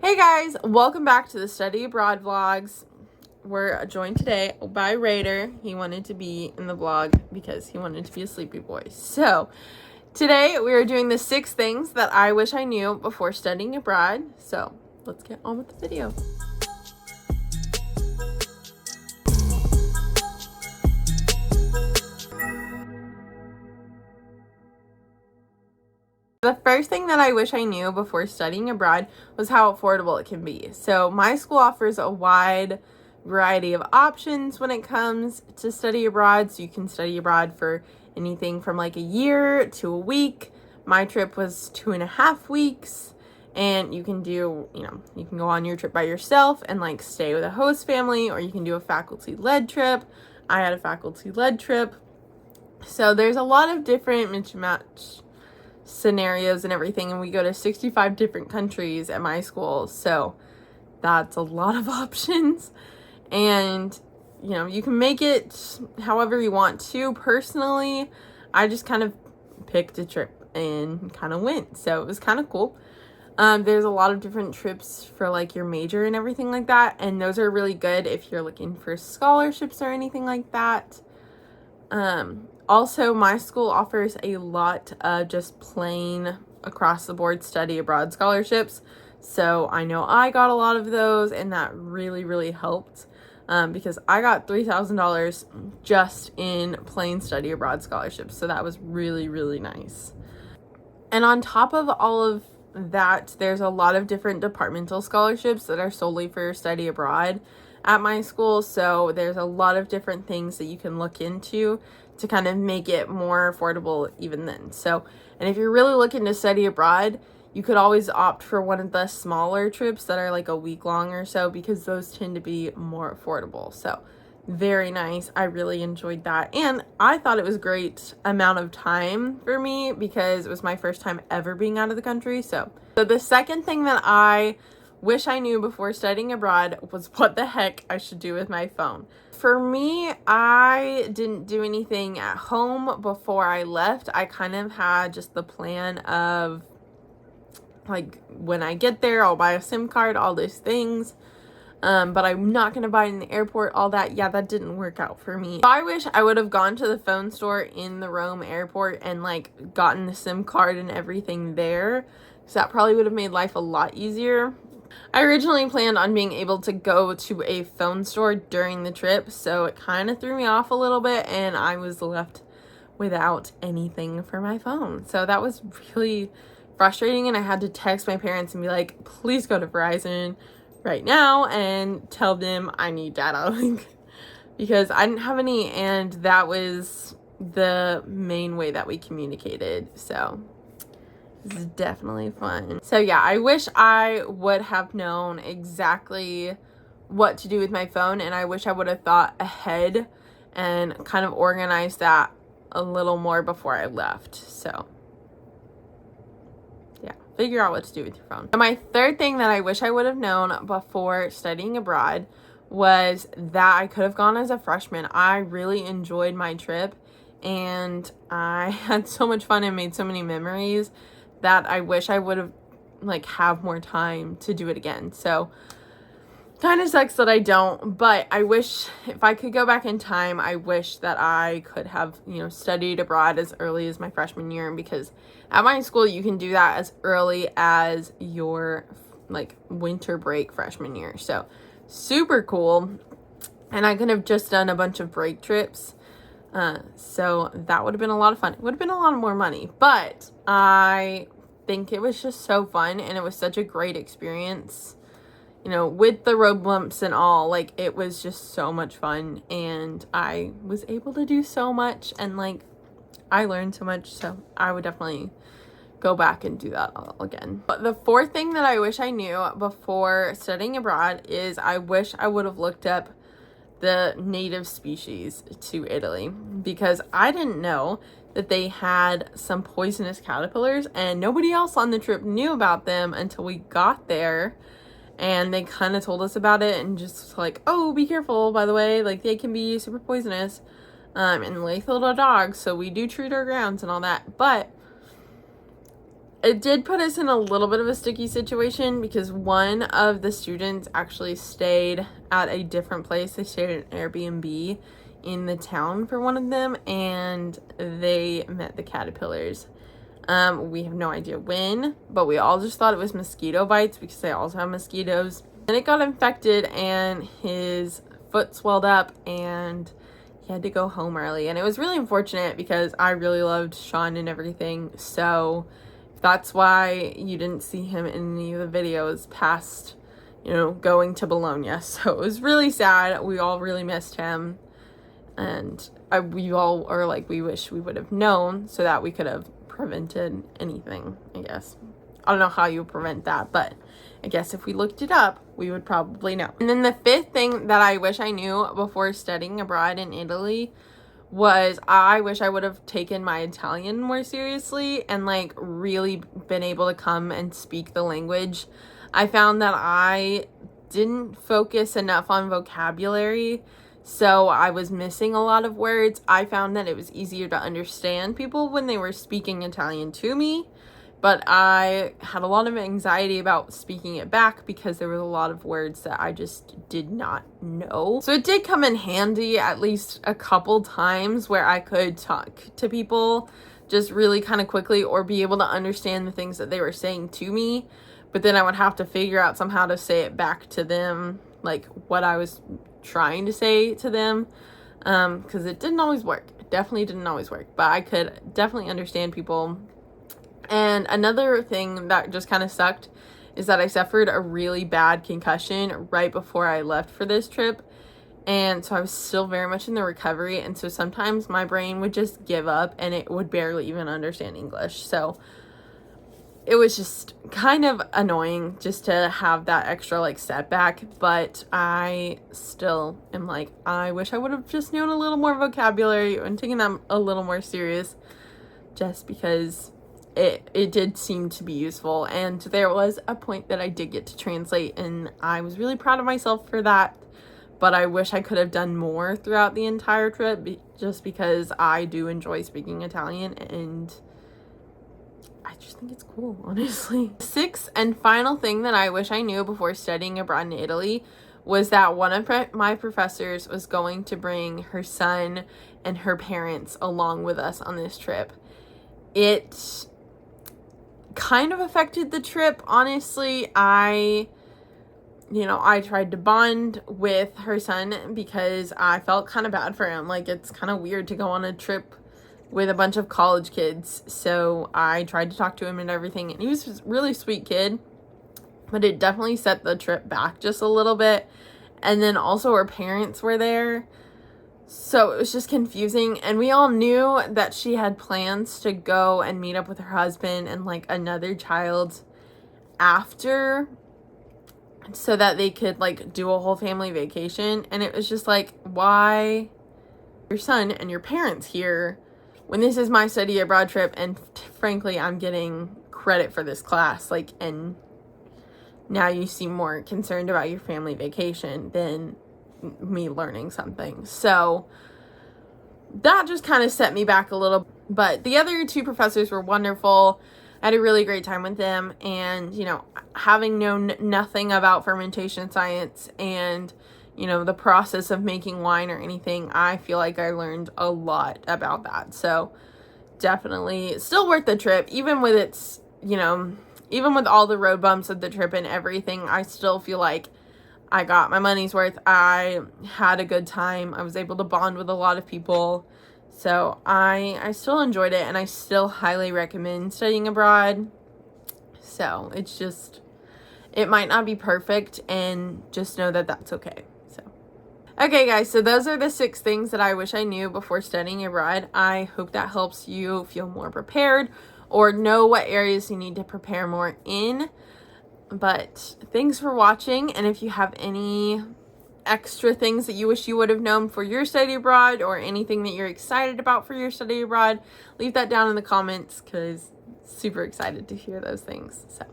Hey guys, welcome back to the Study Abroad vlogs. We're joined today by Raider. He wanted to be in the vlog because he wanted to be a sleepy boy. So today we are doing the 6 things that I wish I knew before studying abroad. So let's get on with the video. The first thing that I wish I knew before studying abroad was how affordable it can be. So my school offers a wide variety of options when it comes to study abroad. So you can study abroad for anything from like a year to a week. My trip was 2.5 weeks, and you can do, you can go on your trip by yourself and like stay with a host family, or you can do a faculty-led trip. I had a faculty-led trip. So there's a lot of different mismatch scenarios and everything, and we go to 65 different countries at my school, so that's a lot of options. And you can make it however you want to. Personally, I just kind of picked a trip and kind of went, so it was kind of cool. There's a lot of different trips for like your major and everything like that, and those are really good if you're looking for scholarships or anything like that. Also, my school offers a lot of just plain across the board study abroad scholarships. So I know I got a lot of those, and that really, really helped because I got $3,000 just in plain study abroad scholarships. So that was really, really nice. And on top of all of that, there's a lot of different departmental scholarships that are solely for study abroad at my school. So there's a lot of different things that you can look into to kind of make it more affordable even then. So, and if you're really looking to study abroad, you could always opt for one of the smaller trips that are like a week long or so, because those tend to be more affordable. So very nice. I really enjoyed that. And I thought it was a great amount of time for me because it was my first time ever being out of the country. So the second thing that I wish I knew before studying abroad was what the heck I should do with my phone. For me, I didn't do anything at home before I left. I kind of had just the plan of like, when I get there, I'll buy a SIM card, all those things. But I'm not going to buy it in the airport, all that. Yeah, that didn't work out for me. I wish I would have gone to the phone store in the Rome airport and like gotten the SIM card and everything there, because that probably would have made life a lot easier. I originally planned on being able to go to a phone store during the trip, so it kind of threw me off a little bit, and I was left without anything for my phone. So that was really frustrating, and I had to text my parents and be like, please go to Verizon right now and tell them I need data, because I didn't have any, and that was the main way that we communicated. So this is definitely fun. So yeah, I wish I would have known exactly what to do with my phone, and I wish I would have thought ahead and kind of organized that a little more before I left. So yeah, figure out what to do with your phone. And my third thing that I wish I would have known before studying abroad was that I could have gone as a freshman. I really enjoyed my trip, and I had so much fun and made so many memories that I wish I would have have more time to do it again. So kind of sucks that I don't, but I wish if I could go back in time, I wish that I could have, studied abroad as early as my freshman year, because at my school you can do that as early as your winter break freshman year. So super cool. And I could have just done a bunch of break trips. So that would have been a lot of fun. It would have been a lot more money, but I think it was just so fun, and it was such a great experience, with the road bumps and all. It was just so much fun, and I was able to do so much, and I learned so much. So I would definitely go back and do that all again. But the fourth thing that I wish I knew before studying abroad is I wish I would have looked up the native species to Italy, because I didn't know that they had some poisonous caterpillars, and nobody else on the trip knew about them until we got there, and they kind of told us about it and just oh, be careful, by the way, they can be super poisonous and lethal to dogs, so we do treat our grounds and all that. But It did put us in a little bit of a sticky situation because one of the students actually stayed at a different place. They stayed at an Airbnb in the town for one of them, and they met the caterpillars. We have no idea when, but we all just thought it was mosquito bites because they also have mosquitoes. And it got infected and his foot swelled up and he had to go home early. And it was really unfortunate because I really loved Sean and everything. So that's why you didn't see him in any of the videos past, you know, going to Bologna. So it was really sad. We all really missed him. And we all are like, we wish we would have known so that we could have prevented anything, I guess. I don't know how you prevent that, but I guess if we looked it up, we would probably know. And then the fifth thing that I wish I knew before studying abroad in Italy was I wish I would have taken my Italian more seriously and like really been able to come and speak the language. I found that I didn't focus enough on vocabulary, so I was missing a lot of words. I found that it was easier to understand people when they were speaking Italian to me, but I had a lot of anxiety about speaking it back because there was a lot of words that I just did not know. So it did come in handy at least a couple times where I could talk to people just really kind of quickly or be able to understand the things that they were saying to me, but then I would have to figure out somehow to say it back to them, like what I was trying to say to them, because it didn't always work. It definitely didn't always work, but I could definitely understand people. And another thing that just kind of sucked is that I suffered a really bad concussion right before I left for this trip, and so I was still very much in the recovery, and so sometimes my brain would just give up and it would barely even understand English. So it was just kind of annoying just to have that extra like setback, but I still am like, I wish I would have just known a little more vocabulary and taken them a little more serious, just because it did seem to be useful. And there was a point that I did get to translate, and I was really proud of myself for that, but I wish I could have done more throughout the entire trip just because I do enjoy speaking Italian and I just think it's cool, honestly. The sixth and final thing that I wish I knew before studying abroad in Italy was that one of my professors was going to bring her son and her parents along with us on this trip. It kind of affected the trip, honestly. I tried to bond with her son because I felt kind of bad for him. Like, it's kind of weird to go on a trip with a bunch of college kids, so I tried to talk to him and everything, and he was a really sweet kid, but it definitely set the trip back just a little bit. And then also her parents were there, so it was just confusing, and we all knew that she had plans to go and meet up with her husband and like another child after, so that they could like do a whole family vacation. And it was just like, why your son and your parents here when this is my study abroad trip, and frankly I'm getting credit for this class, like, and now you seem more concerned about your family vacation than me learning something. So that just kind of set me back a little. But the other two professors were wonderful. I had a really great time with them, and you know, having known nothing about fermentation science and you know, the process of making wine or anything, I feel like I learned a lot about that. So definitely still worth the trip, even with its, you know, even with all the road bumps of the trip and everything. I still feel like I got my money's worth. I had a good time. I was able to bond with a lot of people. So I still enjoyed it, and I still highly recommend studying abroad. So it's just, it might not be perfect, and just know that that's okay. Okay guys, so those are the 6 things that I wish I knew before studying abroad. I hope that helps you feel more prepared or know what areas you need to prepare more in. But thanks for watching, and if you have any extra things that you wish you would have known for your study abroad or anything that you're excited about for your study abroad, leave that down in the comments because super excited to hear those things. So